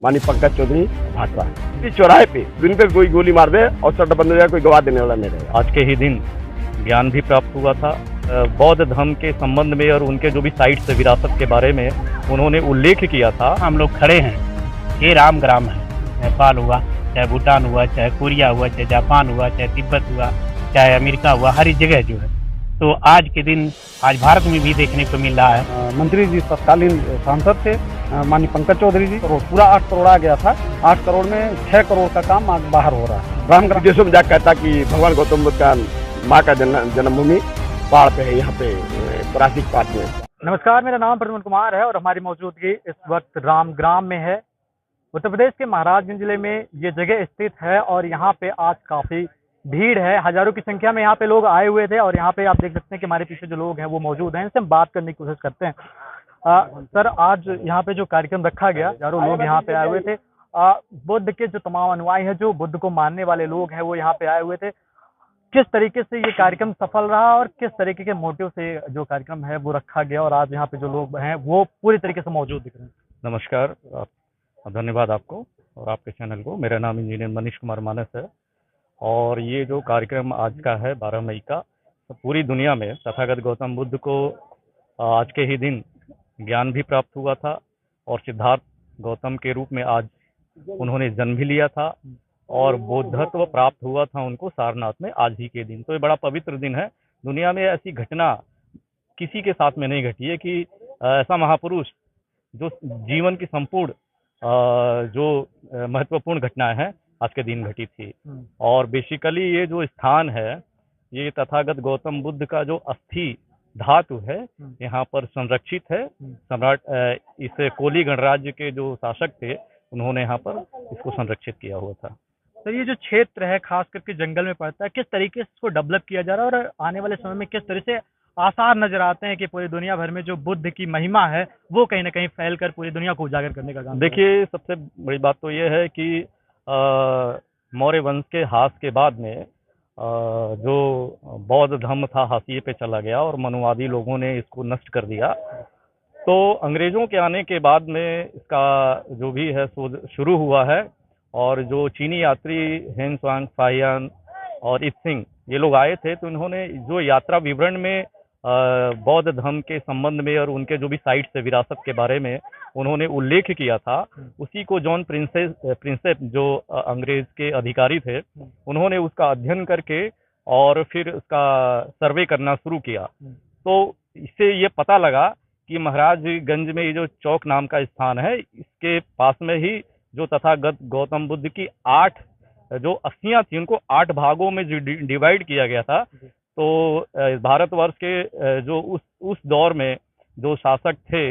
माननीय पंकज चौधरी भाजपा इस चौराहे पे दिन पे कोई गोली मार दे और सट्टा बंद हो जाए, कोई गवाह देने वाला नहीं रहे। आज के ही दिन ज्ञान भी प्राप्त हुआ था बौद्ध धर्म के संबंध में और उनके जो भी साइट्स विरासत के बारे में उन्होंने उल्लेख किया था। हम लोग खड़े हैं, ये राम ग्राम है। नेपाल हुआ, चाहे भूटान हुआ, चाहे कोरिया हुआ, चाहे जापान हुआ, चाहे तिब्बत हुआ, चाहे अमेरिका हुआ, हर जगह जो है तो आज के दिन आज भारत में भी देखने को मिल रहा है। मंत्री जी तत्कालीन सांसद थे माननीय पंकज चौधरी जी, तो पूरा 8 करोड़ आ गया था। 8 करोड़ में 6 करोड़ का काम आज बाहर हो रहा है। रामग्राम विदेशों में जाकर कहता कि भगवान गौतम बुद्ध का माँ का जन्मभूमि पहाड़ पे है, यहाँ पे प्राचीन पाठ में। नमस्कार, मेरा नाम प्रद्युम्न कुमार है और हमारी मौजूदगी इस वक्त रामग्राम में है। उत्तर प्रदेश के महाराजगंज जिले में ये जगह स्थित है और यहाँ पे आज काफी भीड़ है। हजारों की संख्या में यहाँ पे लोग आए हुए थे और यहाँ पे आप देख सकते हैं कि हमारे पीछे जो लोग हैं वो मौजूद हैं। इनसे हम बात करने की कोशिश करते हैं। सर, आज यहाँ पे जो कार्यक्रम रखा गया, हजारों लोग यहाँ पे आए हुए थे। बुद्ध के जो तमाम अनुयायी हैं, जो बुद्ध को मानने वाले लोग हैं, वो यहाँ पे आए हुए थे। किस तरीके से ये कार्यक्रम सफल रहा और किस तरीके के मोटिव से जो कार्यक्रम है वो रखा गया और आज यहाँ पे जो लोग हैं वो पूरी तरीके से मौजूद दिख रहे हैं। नमस्कार, धन्यवाद आपको और आपके चैनल को। मेरा नाम इंजीनियर मनीष कुमार मानस है और ये जो कार्यक्रम आज का है 12 मई का, तो पूरी दुनिया में तथागत गौतम बुद्ध को आज के ही दिन ज्ञान भी प्राप्त हुआ था और सिद्धार्थ गौतम के रूप में आज उन्होंने जन्म भी लिया था और बौद्धत्व प्राप्त हुआ था उनको सारनाथ में आज ही के दिन। तो ये बड़ा पवित्र दिन है। दुनिया में ऐसी घटना किसी के साथ में नहीं घटी है कि ऐसा महापुरुष जो जीवन की संपूर्ण जो महत्वपूर्ण घटनाएं हैं आज के दिन घटी थी। और बेसिकली ये जो स्थान है, ये तथागत गौतम बुद्ध का जो अस्थि धातु है यहाँ पर संरक्षित है। सम्राट इस कोली गणराज्य के जो शासक थे उन्होंने यहाँ पर इसको संरक्षित किया हुआ था। तो ये जो क्षेत्र है खास करके जंगल में पड़ता है, किस तरीके से इसको डेवलप किया जा रहा है और आने वाले समय में किस तरह से आसार नजर आते हैं कि पूरी दुनिया भर में जो बुद्ध की महिमा है वो कहीं ना कहीं फैलकर पूरी दुनिया को उजागर करने का काम? देखिए, सबसे बड़ी बात तो ये है कि मौर्य वंश के ह्रास के बाद में जो बौद्ध धर्म था हाशिए पे चला गया और मनुवादी लोगों ने इसको नष्ट कर दिया। तो अंग्रेजों के आने के बाद में इसका जो भी है शोध शुरू हुआ है और जो चीनी यात्री हेन स्वांग फाहियान और इत सिंह ये लोग आए थे, तो इन्होंने जो यात्रा विवरण में बौद्ध धर्म के संबंध में और उनके जो भी साइट्स विरासत के बारे में उन्होंने उल्लेख किया था, उसी को जॉन प्रिंसेप जो अंग्रेज के अधिकारी थे उन्होंने उसका अध्ययन करके और फिर उसका सर्वे करना शुरू किया। तो इससे ये पता लगा कि महाराजगंज में ये जो चौक नाम का स्थान है, इसके पास में ही जो तथागत गौतम बुद्ध की 8 जो अस्थियां थी उनको 8 भागों में डिवाइड किया गया था। तो भारतवर्ष के जो उस दौर में जो शासक थे,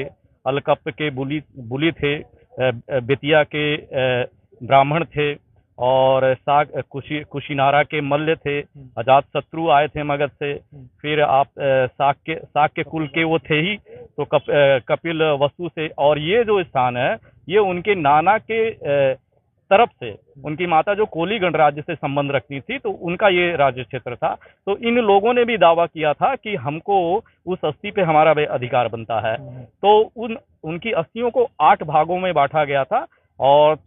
अलकप के बुली थे, बेतिया के ब्राह्मण थे और कुशीनारा के मल्ल थे, अजात शत्रु आए थे मगध से, फिर आप साक के कुल के वो थे ही, तो कपिल वस्तु से। और ये जो स्थान है ये उनके नाना के तरफ से, उनकी माता जो कोली गणराज्य से संबंध रखती थी तो उनका ये राज्य क्षेत्र था। तो इन लोगों ने भी दावा किया था कि हमको उस अस्थि पे हमारा अधिकार बनता है। तो उनकी अस्थियों को 8 भागों में बांटा गया था और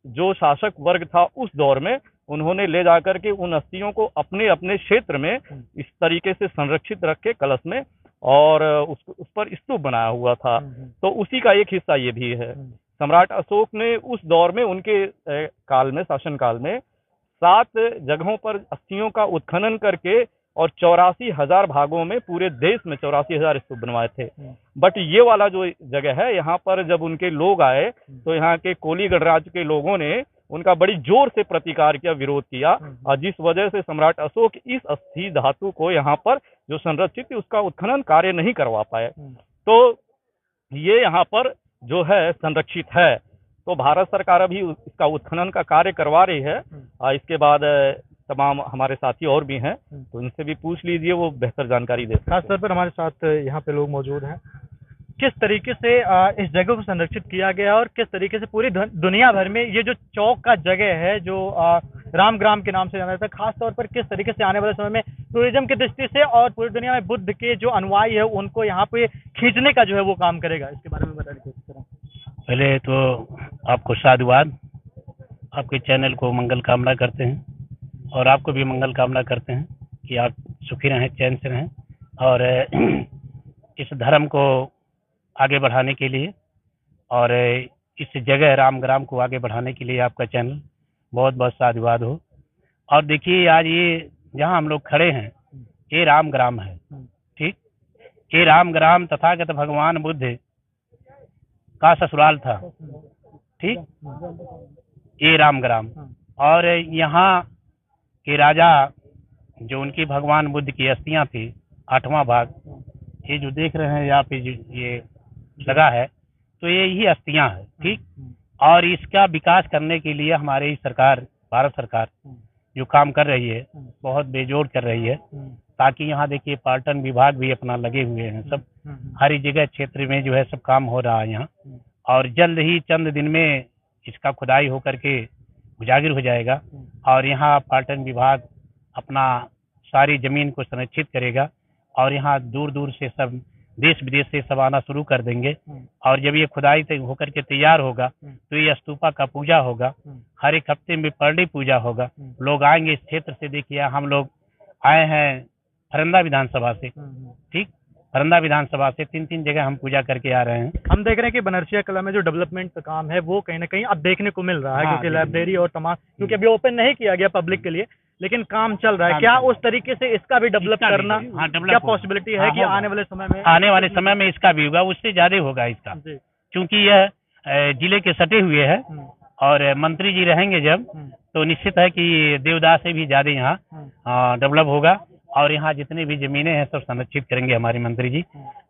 जो शासक वर्ग था उस दौर में उन्होंने ले जाकर के उन अस्थियों को अपने अपने क्षेत्र में इस तरीके से संरक्षित रख के कलश में और उस पर स्तूप बनाया हुआ था। तो उसी का एक हिस्सा ये भी है। सम्राट अशोक ने उस दौर में उनके काल में, शासन काल में 7 जगहों पर अस्थियों का उत्खनन करके और 84,000 भागों में पूरे देश में 84,000 स्तूप बनवाए थे। बट ये वाला जो जगह है, यहाँ पर जब उनके लोग आए तो यहाँ के कोली गणराज्य के लोगों ने उनका बड़ी जोर से प्रतिकार किया, विरोध किया, और जिस वजह से सम्राट अशोक इस अस्थि धातु को यहाँ पर जो संरक्षित थी उसका उत्खनन कार्य नहीं करवा पाए। तो ये यहाँ पर जो है संरक्षित है। तो भारत सरकार अभी इसका उत्खनन का कार्य करवा रही है। इसके बाद तमाम हमारे साथी और भी हैं, तो इनसे भी पूछ लीजिए, वो बेहतर जानकारी दे। खास तौर पर हमारे साथ यहाँ पे लोग मौजूद हैं। किस तरीके से इस जगह को संरक्षित किया गया और किस तरीके से पूरी दुनिया भर में ये जो चौक का जगह है जो रामग्राम के नाम से जाना जाता है, खास तौर पर किस तरीके से आने वाले समय में टूरिज्म की दृष्टि से और पूरी दुनिया में बुद्ध के जो अनुयायी है उनको यहाँ पे खींचने का जो है वो काम करेगा, इसके बारे में बताने की कोशिश करें। पहले तो आपको साधुवाद, आपके चैनल को मंगल कामना करते हैं और आपको भी मंगल कामना करते हैं कि आप सुखी रहें, चैन से रहें और इस धर्म को आगे बढ़ाने के लिए और इस जगह राम ग्राम को आगे बढ़ाने के लिए आपका चैनल बहुत बहुत साधुवाद हो। और देखिए आज ये जहाँ हम लोग खड़े हैं ये राम ग्राम है, ठीक। ये राम ग्राम तथागत भगवान बुद्ध का ससुराल था, ठीक। ये राम ग्राम और यहाँ के राजा जो उनकी भगवान बुद्ध की अस्थियां थी 8वां भाग, ये जो देख रहे हैं यहाँ पे जो ये लगा है तो ये ही अस्थियां है, ठीक। और इसका विकास करने के लिए हमारी सरकार, भारत सरकार जो काम कर रही है बहुत बेजोड़ कर रही है, ताकि यहाँ देखिए पर्यटन विभाग भी अपना लगे हुए हैं, सब हर जगह क्षेत्र में जो है सब काम हो रहा है यहाँ। और जल्द ही चंद दिन में इसका खुदाई होकर के उजागर हो जाएगा और यहाँ पर्यटन विभाग अपना सारी जमीन को संरक्षित करेगा और यहाँ दूर दूर से सब देश विदेश से सब आना शुरू कर देंगे। और जब ये खुदाई होकर के तैयार होगा तो ये स्तूपा का पूजा होगा, हर एक हफ्ते में पर डे पूजा होगा। लोग आएंगे इस क्षेत्र से, देखिए हम लोग आए हैं फरंदा विधानसभा से, ठीक। फरंदा विधानसभा से 3 जगह हम पूजा करके आ रहे हैं। हम देख रहे हैं कि बनरसिया कला में जो डेवलपमेंट का काम है वो कहीं ना कहीं अब देखने को मिल रहा है, क्योंकि लाइब्रेरी और तमाम, क्योंकि अभी ओपन नहीं किया गया पब्लिक के लिए, लेकिन काम चल रहा है। क्या उस तरीके से इसका भी डेवलप करना, क्या पॉसिबिलिटी है कि आने वाले समय में इसका भी होगा, उससे ज्यादा होगा इसका, क्योंकि यह जिले के सटे हुए है और मंत्री जी रहेंगे जब तो निश्चित है कि देवदास से भी ज्यादा यहाँ डेवलप होगा और यहाँ जितनी भी जमीनें हैं सब संरक्षित करेंगे हमारे मंत्री जी।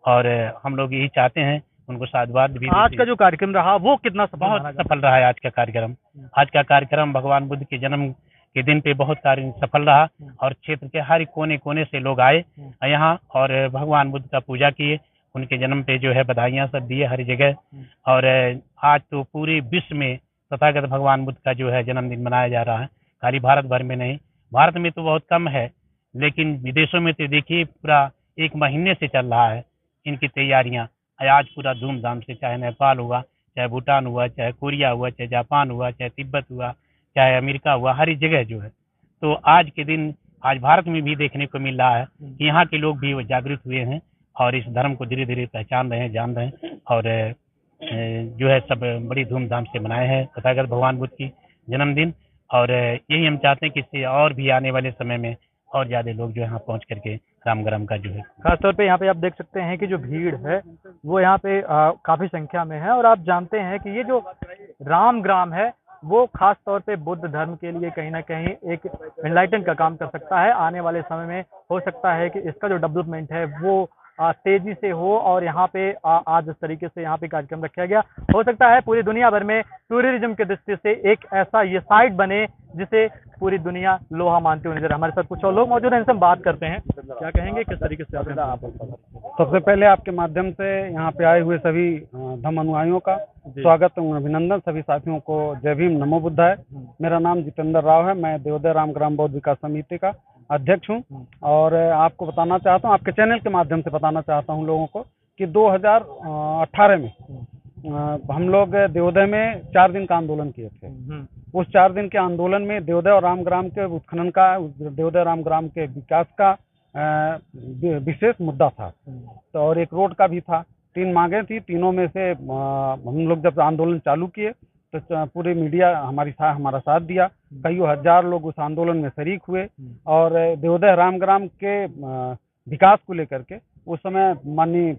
और हम लोग यही चाहते हैं, उनको साधुवाद भी। आज का जो कार्यक्रम रहा वो कितना बहुत सफल रहा है आज का कार्यक्रम। आज का कार्यक्रम भगवान बुद्ध के जन्म के दिन पे बहुत कार्य सफल रहा और क्षेत्र के हर कोने कोने से लोग आए यहाँ और भगवान बुद्ध का पूजा किए, उनके जन्म पे जो है बधाइयाँ सब दिए हर जगह। और आज तो पूरे विश्व में तथागत भगवान बुद्ध का जो है जन्मदिन मनाया जा रहा है, खाली भारत भर में नहीं। भारत में तो बहुत कम है, लेकिन विदेशों में तो देखिए पूरा 1 महीने से चल रहा है इनकी तैयारियां। आज पूरा धूमधाम से, चाहे नेपाल हुआ, चाहे भूटान हुआ, चाहे कोरिया हुआ, चाहे जापान हुआ, चाहे तिब्बत हुआ, चाहे अमेरिका हुआ, हर जगह जो है। तो आज के दिन आज भारत में भी देखने को मिल रहा है कि यहाँ के लोग भी जागृत हुए हैं और इस धर्म को धीरे धीरे पहचान रहे हैं, जान रहे हैं और जो है सब बड़ी धूमधाम से मनाए हैं तथागत भगवान बुद्ध की जन्मदिन। और यही हम चाहते हैं कि इससे और भी आने वाले समय में और ज्यादा लोग जो यहाँ पहुँच करके राम ग्राम का जो है, खासतौर पे यहाँ पे आप देख सकते हैं कि जो भीड़ है वो यहाँ पे काफी संख्या में है। और आप जानते हैं कि ये जो राम ग्राम है वो खास तौर पे बुद्ध धर्म के लिए कहीं ना कहीं एक एनलाइटन का काम कर सकता है। आने वाले समय में हो सकता है कि इसका जो डेवलपमेंट है वो तेजी से हो और यहाँ पे आज इस तरीके से यहाँ पे कार्यक्रम रखा गया, हो सकता है पूरी दुनिया भर में टूरिज्म के दृष्टि से एक ऐसा ये साइट बने जिसे पूरी दुनिया लोहा मानते हुए नजर। हमारे साथ कुछ और लोग मौजूद हैं, इनसे हम बात करते हैं। क्या कहेंगे, किस तरीके से आप? सबसे पहले आपके माध्यम से यहाँ पे आए हुए सभी धम्म अनुयायियों का स्वागत एवं अभिनंदन। सभी साथियों को जय भीम, नमो बुद्धाय। मेरा नाम जितेंद्र राव है, मैं देवोदय राम ग्राम बौद्ध विकास समिति का अध्यक्ष हूँ। और आपको बताना चाहता हूँ, आपके चैनल के माध्यम से बताना चाहता हूँ लोगों को कि 2018 में हम लोग देवोदय में 4 दिन का आंदोलन किए थे। उस 4 दिन के आंदोलन में देवोदय और राम ग्राम के उत्खनन का, देवोदय राम ग्राम के विकास का विशेष मुद्दा था। तो और एक रोड का भी था। 3 मांगे थी, तीनों में से हम लोग जब आंदोलन चालू किए तो पूरे मीडिया हमारा साथ दिया। कई हजार लोग उस आंदोलन में शरीक हुए और देवोदय राम ग्राम के विकास को लेकर के उस समय माननीय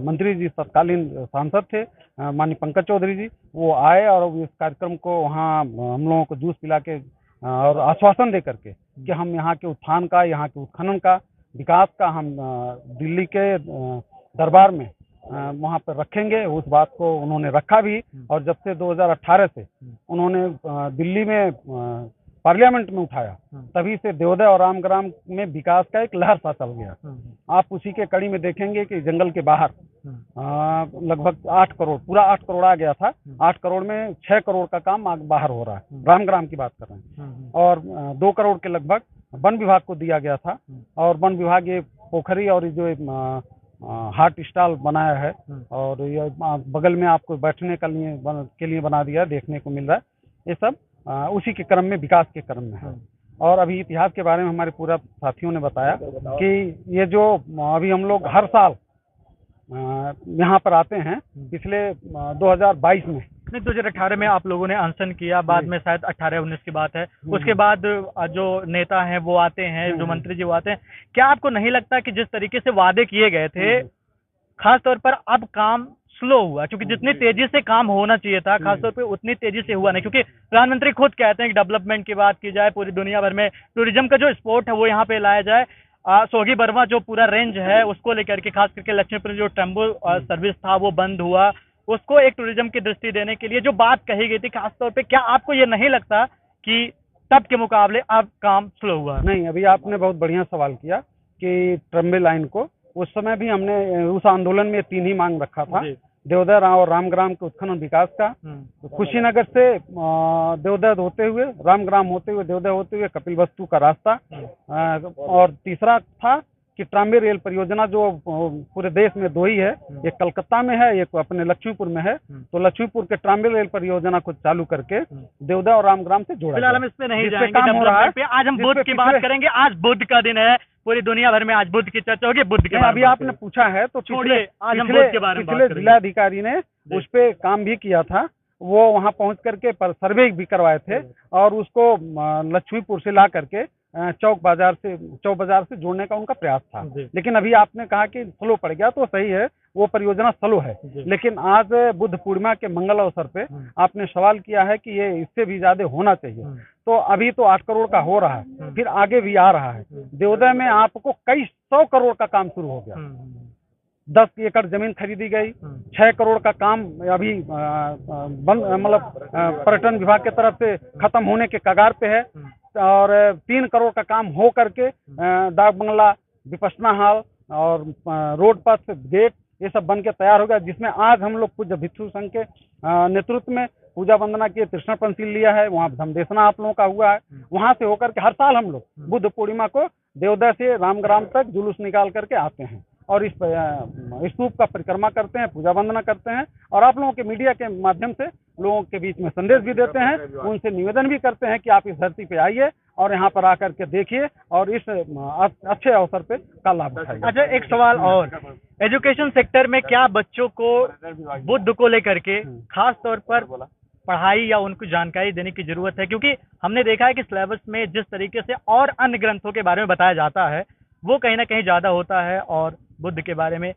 मंत्री जी, तत्कालीन सांसद थे माननीय पंकज चौधरी जी, वो आए और इस कार्यक्रम को वहाँ हम लोगों को जूस पिला के और आश्वासन दे करके कि हम यहाँ के उत्थान का, यहाँ के उत्खनन का, विकास का हम दिल्ली के दरबार में वहाँ पर रखेंगे। उस बात को उन्होंने रखा भी। और जब से 2018 से उन्होंने दिल्ली में पार्लियामेंट में उठाया, तभी से देवोदय और राम ग्राम में विकास का एक लहर सा चल गया। आप उसी के कड़ी में देखेंगे कि जंगल के बाहर लगभग 8 करोड़, पूरा 8 करोड़ आ गया था। 8 करोड़ में 6 करोड़ का काम बाहर हो रहा है, राम ग्राम की बात कर रहे हैं। और 2 करोड़ के लगभग वन विभाग को दिया गया था। और वन विभाग ये पोखरी और जो हार्ट स्टॉल बनाया है और ये बगल में आपको बैठने के लिए बना दिया है, देखने को मिल रहा है। ये सब उसी के क्रम में, विकास के क्रम में है। और अभी इतिहास के बारे में हमारे पूरा साथियों ने बताया कि ये जो अभी हम लोग हर साल यहाँ पर आते हैं, पिछले 2022 में नहीं, 2018 में आप लोगों ने अनशन किया, बाद में शायद 18-19 की बात है, उसके बाद जो नेता हैं वो आते हैं, जो मंत्री जी वो आते हैं। क्या आपको नहीं लगता कि जिस तरीके से वादे किए गए थे, खास तौर पर अब काम स्लो हुआ, क्योंकि जितनी तेजी से काम होना चाहिए था खासतौर पे उतनी तेजी से हुआ नहीं, क्योंकि प्रधानमंत्री खुद कहते हैं कि डेवलपमेंट की बात की जाए, पूरी दुनिया भर में टूरिज्म का जो स्पोर्ट है वो यहाँ पे लाया जाए। सोगी बर्मा जो पूरा रेंज है उसको लेकर के, खास करके लक्ष्मीपुर जो टेम्पो सर्विस था वो बंद हुआ, उसको एक टूरिज्म की दृष्टि देने के लिए जो बात कही गई थी खासतौर पे, क्या आपको ये नहीं लगता कि तब के मुकाबले अब काम स्लो हुआ? नहीं, अभी आपने बहुत बढ़िया सवाल किया कि ट्रम्बे लाइन को, उस समय भी हमने उस आंदोलन में 3 ही मांग रखा था, देवदर और रामग्राम के उत्खनन विकास का, कुशीनगर से देवदर होते हुए, रामग्राम होते हुए, देवदर होते हुए कपिलवस्तु का रास्ता, और तीसरा था कि ट्राम्बे रेल परियोजना जो पूरे देश में 2 ही है, एक कलकत्ता में है, एक अपने लक्ष्मीपुर में है, तो लक्ष्मीपुर के ट्राम्बे रेल परियोजना को चालू करके देवदर और रामग्राम से जोड़ा। फिलहाल हम इस पे नहीं जाएंगे, काम हो रहा है। आज हम बुद्ध की बात करेंगे। आज बुद्ध का दिन है, पूरी दुनिया भर में आज बुद्ध की चर्चा होगी। बुद्ध के अभी आपने पूछा है तो छोड़िए, आज हम बुद्ध के बारे में बात करेंगे। जिलाधिकारी ने उस पे काम भी किया था, वो वहां पहुंच करके पर सर्वे भी करवाए थे और उसको लक्ष्मीपुर से ला करके चौक बाजार से जोड़ने का उनका प्रयास था। लेकिन अभी आपने कहा कि स्लो पड़ गया, तो सही है, वो परियोजना स्लो है। लेकिन आज बुद्ध पूर्णिमा के मंगल अवसर पे आपने सवाल किया है कि ये इससे भी ज्यादा होना चाहिए, तो अभी तो 8 करोड़ का हो रहा है, फिर आगे भी आ रहा है। देवोदय में आपको कई 100 करोड़ का काम शुरू हो गया, 10 एकड़ जमीन खरीदी गई, 6 करोड़ का काम अभी मतलब पर्यटन विभाग की तरफ से खत्म होने के कगार पे है, और 3 करोड़ का काम हो करके डाक बंगला, विपश्यना हॉल और रोड पथ, गेट, ये सब बन के तैयार हो गया, जिसमें आज हम लोग पूज्य भिक्षु संघ के नेतृत्व में पूजा वंदना की कृष्ण पंचशील लिया है, वहाँ धमदेशना आप लोगों का हुआ है। वहाँ से होकर के हर साल हम लोग बुद्ध पूर्णिमा को देवोदय से रामग्राम तक जुलूस निकाल करके आते हैं और इस स्तूप का परिक्रमा करते हैं, पूजा वंदना करते हैं, और आप लोगों के मीडिया के माध्यम से लोगों के बीच में संदेश भी देते हैं, उनसे निवेदन भी करते हैं कि आप इस धरती पे आइए और यहाँ पर आकर के देखिए और इस अच्छे अवसर पे का लाभ उठाइए। अच्छा, एक सवाल और, एजुकेशन सेक्टर में क्या बच्चों को बुद्ध को लेकर के खास तौर पर पढ़ाई या उनको जानकारी देने की जरूरत है? क्योंकि हमने देखा है कि सिलेबस में जिस तरीके से और अन्य ग्रंथों के बारे में बताया जाता है वो कहीं ना कहीं ज्यादा होता है और बुद्ध के बारे में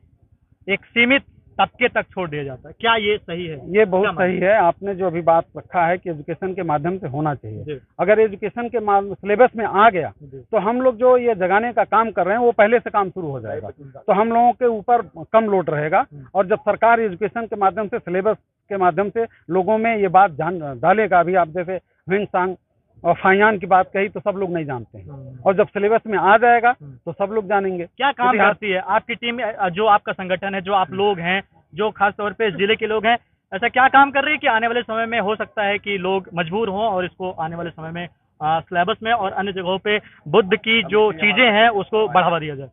एक सीमित तबके तक छोड़ दिया जाता है। क्या ये सही है? ये बहुत सही है। आपने जो अभी बात रखा है कि एजुकेशन के माध्यम से होना चाहिए, अगर एजुकेशन के सिलेबस में आ गया तो हम लोग जो ये जगाने का काम कर रहे हैं वो पहले से काम शुरू हो जाएगा, तो हम लोगों के ऊपर कम लोड रहेगा। और जब सरकार एजुकेशन के माध्यम से, सिलेबस के माध्यम से लोगों में ये बात डालेगा, अभी आप जैसे हिंगसांग और फाइयान की बात कही तो सब लोग नहीं जानते हैं, और जब सिलेबस में आ जाएगा तो सब लोग जानेंगे। क्या काम करती है आपकी टीम, जो आपका संगठन है, जो आप लोग हैं, जो खास तौर पे जिले के लोग हैं, ऐसा क्या काम कर रही है कि आने वाले समय में हो सकता है कि लोग मजबूर हों और इसको आने वाले समय में सिलेबस में और अन्य जगहों पे बुद्ध की जो चीजें हैं उसको बढ़ावा दिया जाए?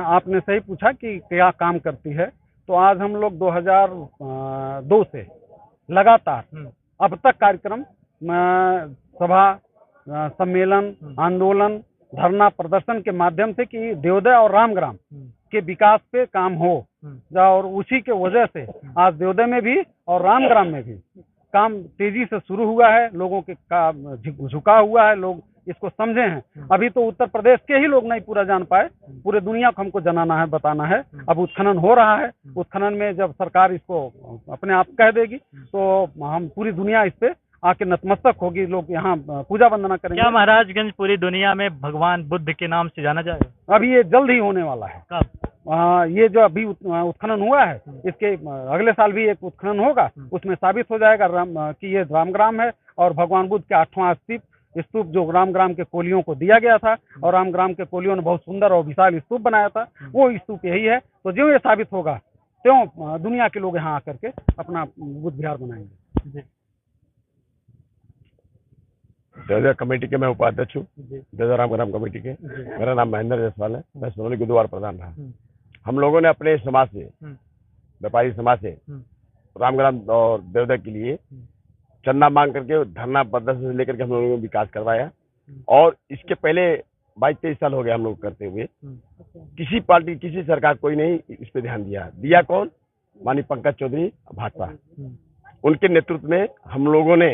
आपने सही पूछा कि क्या काम करती है, तो आज हम लोग 2002 से लगातार अब तक कार्यक्रम, सभा, सम्मेलन, आंदोलन, धरना, प्रदर्शन के माध्यम से कि देवोदय और रामग्राम के विकास पे काम हो, और उसी के वजह से आज देवोदय में भी और रामग्राम में भी काम तेजी से शुरू हुआ है। लोगों के का झुका हुआ है, लोग इसको समझे हैं। अभी तो उत्तर प्रदेश के ही लोग नहीं पूरा जान पाए, पूरे दुनिया को हमको जनाना है, बताना है। अब उत्खनन हो रहा है, उत्खनन में जब सरकार इसको अपने आप कह देगी तो हम पूरी दुनिया इस पे आके नतमस्तक होगी, लोग यहाँ पूजा वंदना करेंगे। क्या महाराजगंज पूरी दुनिया में भगवान बुद्ध के नाम से जाना जाएगा? अभी ये जल्द ही होने वाला है। कब? ये जो अभी उत्खनन हुआ है, इसके अगले साल भी एक उत्खनन होगा, उसमें साबित हो जाएगा कि ये रामग्राम है और भगवान बुद्ध के 8वां स्तूप जो रामग्राम के कोलियों को दिया गया था, और रामग्राम के कोलियों ने बहुत सुंदर और विशाल स्तूप बनाया था, वो स्तूप यही है। तो जो ये साबित होगा त्यों दुनिया के लोग यहाँ आकर के अपना बुद्ध विहार बनाएंगे। देवोदय कमेटी के मैं उपाध्यक्ष हूँ, देवोदय रामग्राम कमेटी के। मेरा नाम महेंद्र जायसवाल है, मैं सोनली गुरुद्वार प्रधान रहा। हम लोगों ने अपने समाज से, व्यापारी समाज से रामग्राम और देवदा के लिए चंदा मांग करके धरना प्रदर्शन से लेकर के हम लोगों ने विकास करवाया। और इसके पहले 22-23 साल हो गए हम लोग करते हुए, किसी पार्टी किसी सरकार कोई नहीं इस पे ध्यान दिया कौन? माननीय पंकज चौधरी भाजपा, उनके नेतृत्व में हम लोगों ने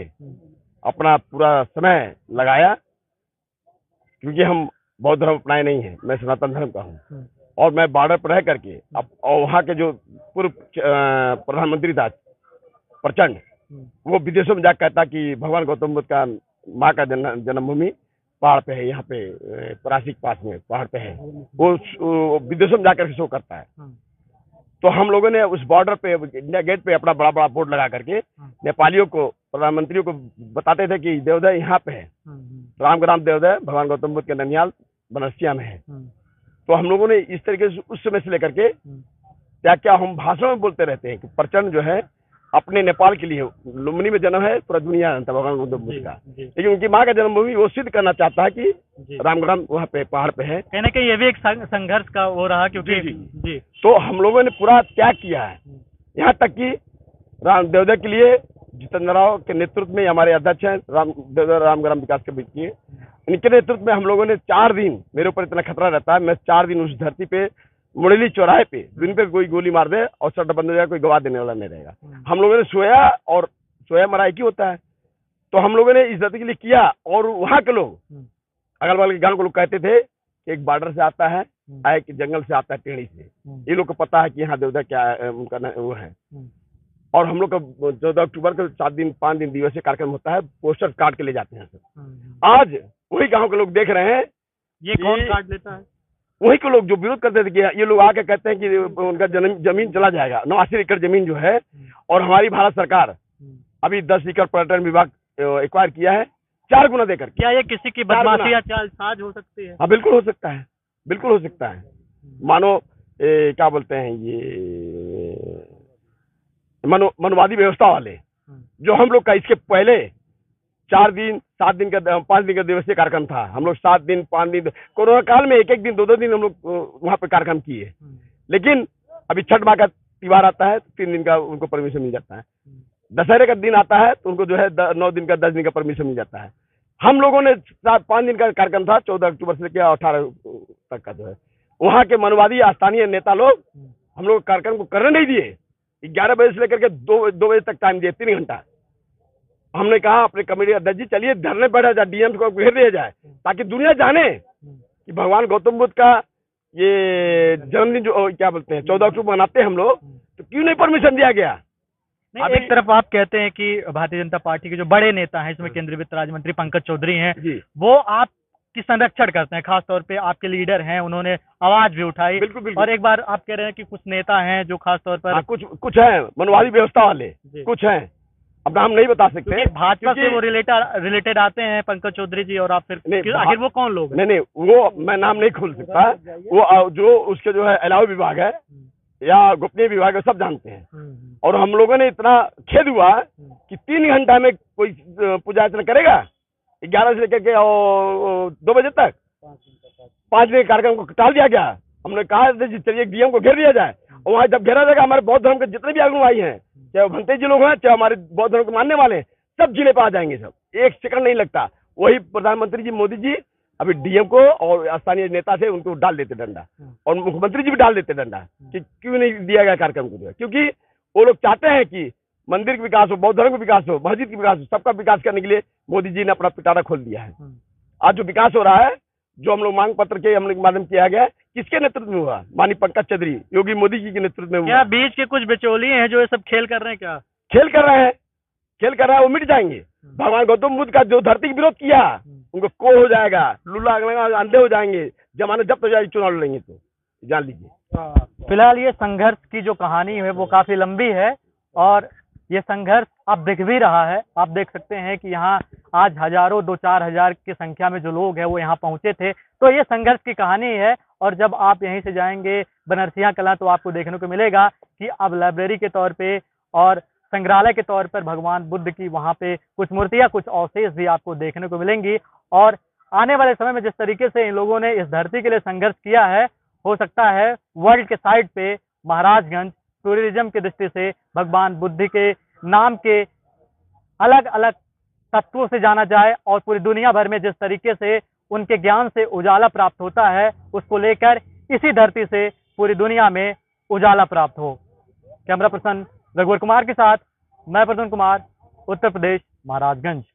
अपना पूरा समय लगाया, क्योंकि हम बौद्ध धर्म अपनाए नहीं है, मैं सनातन धर्म का हूँ। और मैं बॉर्डर पर रह करके अब और वहाँ के जो पूर्व प्रधानमंत्री था प्रचंड, वो विदेशों में जाकर कहता कि भगवान गौतम बुद्ध का माँ का जन्मभूमि पहाड़ पे है, यहाँ पे परासी के पास में पहाड़ पे है, वो विदेशों में जाकर शो करता है। तो हम लोगों ने उस बॉर्डर पे इंडिया गेट पे अपना बड़ा बड़ा बोर्ड लगा करके नेपालियों को, प्रधानमंत्रियों को बताते थे कि देवदा यहाँ पे है, रामग्राम देवदा भगवान गौतम बुद्ध के ननियाल बनरसिया में है। तो हम लोगों ने इस तरीके से उस समय से लेकर के क्या हम भाषण में बोलते रहते हैं कि प्रचंड जो है अपने नेपाल के लिए, लुम्बिनी में जन्म है, पूरा दुनिया जानता भगवान गौतम बुद्ध का, लेकिन उनकी माँ का जन्मभूमि वो सिद्ध करना चाहता है कि रामग्राम वहाँ पे पहाड़ पे है। कहीं ना कहीं ये भी एक संघर्ष का हो रहा, क्योंकि जी तो हम लोगों ने पूरा त्याग किया है, यहाँ तक कि देवदा के लिए जितेंद्र राव के नेतृत्व में हमारे अध्यक्ष हैं देवदा रामग्राम विकास कमेटी के, इनके नेतृत्व में हम लोगों ने 4 दिन, मेरे ऊपर इतना खतरा रहता है, मैं 4 दिन उस धरती पे मुरली चौराहे पे दिन पे कोई गोली मार दे और सट्टा बंद हो जाए, कोई गवाह देने वाला नहीं रहेगा। हम लोगों ने सोया, और सोया मरा एक ही होता है। तो हम लोगों ने इस धरती के लिए किया, और वहाँ के लोग, अगल बगल के गांव के लोग कहते थे कि एक बॉर्डर से आता है, एक जंगल से आता है, टेढ़ी से, ये लोग को पता है कि यहाँ देवदा क्या उनका वो है। और हम लोग का 14 अक्टूबर को 7 दिन 5 दिन दिवसीय कार्यक्रम होता है, पोस्टर काट के ले जाते हैं सब। आज वही गांव के लोग देख रहे हैं, ये कौन काट लेता है? वही के लोग जो विरोध करते थे कि ये लोग आके कहते हैं कि उनका जमीन चला जाएगा, 89 एकड़ जमीन जो है, और हमारी भारत सरकार अभी 10 एकड़ पर्यटन विभाग एक्वायर किया है 4 गुना देकर। क्या ये किसी की बदमाशी या चालसाज हो सकती है? हाँ बिल्कुल हो सकता है, बिल्कुल हो सकता है। मानो क्या बोलते हैं ये मनवादी व्यवस्था वाले, जो हम लोग का इसके पहले 4 दिन 7 दिन का 5 दिन का दिवसीय कार्यक्रम था, हम लोग 7 दिन 5 दिन कोरोना काल में 1-1 दिन 2-2 दिन हम लोग वहाँ पे कार्यक्रम किए। लेकिन अभी छठ माह का त्योहार आता है, 3 दिन का उनको परमिशन मिल जाता है। दशहरे का दिन आता है तो उनको जो है 9 दिन का 10 दिन का परमिशन मिल जाता है। हम लोगों ने 5 दिन का कार्यक्रम था, 14 अक्टूबर से लेकर 18 तक का जो है, वहाँ के मनवादी स्थानीय नेता लोग हम लोग कार्यक्रम को करने नहीं दिए। 11 बजे से लेकर के 2 बजे तक टाइम दिए, 3 घंटा। हमने कहा अपने कमेटी अध्यक्ष जी, चलिए धरने बैठा जाए, डीएम को घेर दिया जाए, ताकि दुनिया जाने कि भगवान गौतम बुद्ध का ये जन्मदिन जो क्या बोलते हैं 14 अक्टूबर मनाते हैं हम लोग, तो क्यों नहीं परमिशन दिया गया? नहीं, एक तरफ आप कहते हैं कि भारतीय जनता पार्टी के जो बड़े नेता हैं, इसमें केंद्रीय वित्त राज्य मंत्री पंकज चौधरी हैं, वो आपकी संरक्षण करते हैं, खासतौर पे आपके लीडर हैं, उन्होंने आवाज भी उठाई। बिल्कुल। और एक बार आप कह रहे हैं कि कुछ नेता हैं जो खासतौर पर कुछ है मनवादी व्यवस्था वाले, कुछ हैं, अब नाम नहीं बता सकते। भाजपा से वो रिलेटेड आते हैं पंकज चौधरी जी, और आप फिर आखिर वो कौन लोग? नहीं, वो मैं नाम नहीं खोल सकता। वो जो उसके जो है अलावा विभाग है या गोपनीय विभाग है, सब जानते हैं। और हम लोगों ने इतना खेद हुआ कि 3 घंटा में कोई पूजा अर्चना करेगा, 11 से लेकर के 2 बजे तक 5 दिन कार्यक्रम को टाल दिया गया। हमने कहा चलिए डीएम को घेर दिया जाए, और वहाँ जब घेरा जाएगा, हमारे बौद्ध धर्म के जितने भी अनुयायी हैं, चाहे वो भंते जी लोग हैं, चाहे हमारे बौद्ध धर्म को मानने वाले हैं, सब जिले पर आ जाएंगे, सब 1 सेकंड नहीं लगता। वही प्रधानमंत्री जी मोदी जी अभी डीएम को और स्थानीय नेता से उनको डाल देते डंडा, और मुख्यमंत्री जी भी डाल देते डंडा कि क्यों नहीं दिया गया कार्यक्रम को। क्योंकि वो लोग चाहते हैं कि मंदिर का विकास हो, बौद्ध धर्म का विकास हो, मस्जिद का विकास हो, सबका विकास करने के लिए मोदी जी ने अपना पिटारा खोल दिया है। आज जो विकास हो रहा है, जो हम लोग मांग पत्र के हम लोग माध्यम किया गया, किसके नेतृत्व में हुआ? माननीय पंकज चौधरी, योगी मोदी जी के नेतृत्व में हुआ। क्या बीच के कुछ बिचौलिए हैं जो ये सब खेल कर रहे हैं? क्या खेल कर रहे हैं? वो मिट जाएंगे। भगवान गौतम बुद्ध का जो धरती का विरोध किया, उनको को हो जाएगा, लूला अंधे हो जाएंगे, जमानत जब्त हो जाएगी, चुनाव लड़ेंगे तो जान लीजिए। फिलहाल ये संघर्ष की जो कहानी है वो काफी लंबी है, और ये संघर्ष अब दिख भी रहा है। आप देख सकते हैं कि यहाँ आज हजारों 2-4 हजार की संख्या में जो लोग हैं वो यहाँ पहुंचे थे। तो ये संघर्ष की कहानी है, और जब आप यहीं से जाएंगे बनरसिया कला तो आपको देखने को मिलेगा कि अब लाइब्रेरी के तौर पे और संग्रहालय के तौर पर भगवान बुद्ध की वहाँ पे कुछ मूर्तियाँ, कुछ अवशेष भी आपको देखने को मिलेंगी। और आने वाले समय में जिस तरीके से इन लोगों ने इस धरती के लिए संघर्ष किया है, हो सकता है वर्ल्ड के साइड पे महाराजगंज टूरिज्म की दृष्टि से भगवान बुद्ध के नाम के अलग अलग तत्वों से जाना जाए और पूरी दुनिया भर में जिस तरीके से उनके ज्ञान से उजाला प्राप्त होता है, उसको लेकर इसी धरती से पूरी दुनिया में उजाला प्राप्त हो। कैमरा पर्सन रघुवर कुमार के साथ मैं प्रद्युम्न कुमार, उत्तर प्रदेश, महाराजगंज।